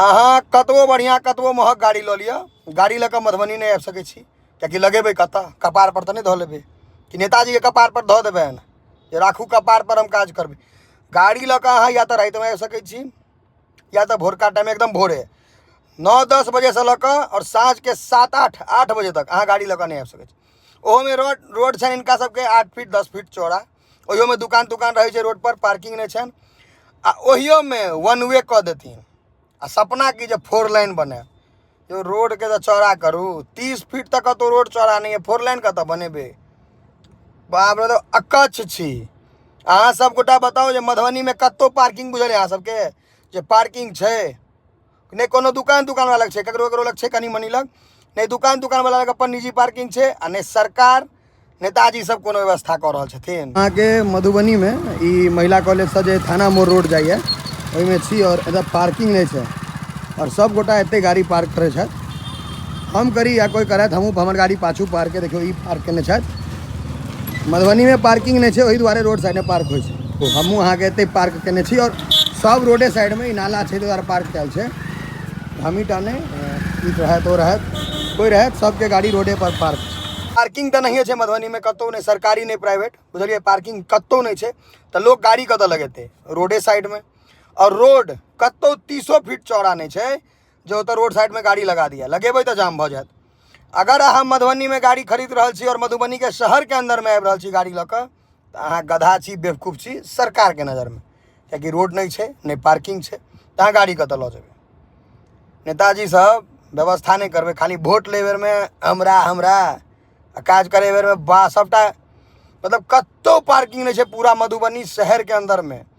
अहाँ कतबो बढ़िया कतबो महग गाड़ी लऽ लिअ, गाड़ी लऽ कऽ मधुबनी नहीं आबि सकै छी, कियाकि लगेबै कतऽ, कपार पर तऽ नहीं धऽ लेबै कि नेताजी के कपार पर धऽ देबनि जे राखू कपार पर हम काज करबै। गाड़ी लऽ कऽ अहाँ या तऽ रातिमे आबि सकै छी या तऽ भोरका टाइम एकदम भोरे 9-10 बजे से लऽ कऽ और साँझ के 7-8 बजे तक अहाँ गाड़ी लऽ कऽ नहीं आबि सकै छी। ओहोमे रोड छनि इनका सबके 8 फीट 10 फीट चौड़ा, ओहियोमे दुकान तुकान रहै छै रोड पर, पार्किंग नहीं छनि, आ ओहियोमे 1 वे कऽ देथिन। आ सपना की जे 4 लाइन बने, जो रोड के तो चौड़ा करू, 30 फीट तक तो रोड चौड़ा नहीं है, 4 लाइन कतऽ बनेबै? बाप रे, तो अकच्छ छी अहाँ सब गोटा। बताओ जे मधुबनी में कत्तो पार्किंग बुझल अहाँ सबके जे पार्किंग छै? नहीं कोनो दुकान वाला लग छै, ककरो लग छै कनी मनी लग, नहीं दुकान वाला लग अपन निजी पार्किंग छै, आ नहीं सरकार नेताजी सब कोनो व्यवस्था कर रहल छथिन। अहाँ के मधुबनी में ई महिला कॉलेज से जे थाना मोड़ रोड जाइए ओहिमे छी, और एतऽ पार्किंग नहीं छै, और सब गोटा एते गाड़ी पार्क करे छथि। हम करी या कोई करत, हमहूँ हमर गाड़ी पाछू पार्क के देखियो ई पार्क केने छथि। मधुबनी में पार्किंग नहीं छै, ओहि दुआरे रोड साइड में पार्क होइ छै। तो हमहूँ अहाँ के एते पार्क केने छी, और सब रोडे साइड में ई नाला छै, दुआरे पार्क कयल छै। हमी टा नहीं ई रहत ओ रहत कोई रहत, सबके गाड़ी रोडे पर पार्किंग तो नहीं है मधुबनी में कतौ नहीं, सरकारी नहीं प्राइवेट, बुझलिए पार्किंग कतौ नहीं है, तो लोग गाड़ी कतऽ लगेते? रोडे साइड में। और रोड कतौ 30 फीट चौड़ा नहीं है जो तो रोड साइड में गाड़ी लगा दिया, लगेबै तो जाम भ जायत। अगर अहाँ मधुबनी में गाड़ी खरीद रहल छी और मधुबनी के शहर के अंदर में आबि रहल छी गाड़ी लऽ कऽ, तो अहाँ गधा छी, बेवकूफ छी सरकार के नज़र में, कियाकि रोड नहीं है नहीं पार्किंग है, तो अहाँ गाड़ी कतऽ लऽ जेबै? नेताजी सब व्यवस्था नहीं करबे, खाली वोट ले बेर में हमरा काज करे बेर में बा सबटा, मतलब कत्तो पार्किंग नहीं है पूरा मधुबनी शहर के अंदर में।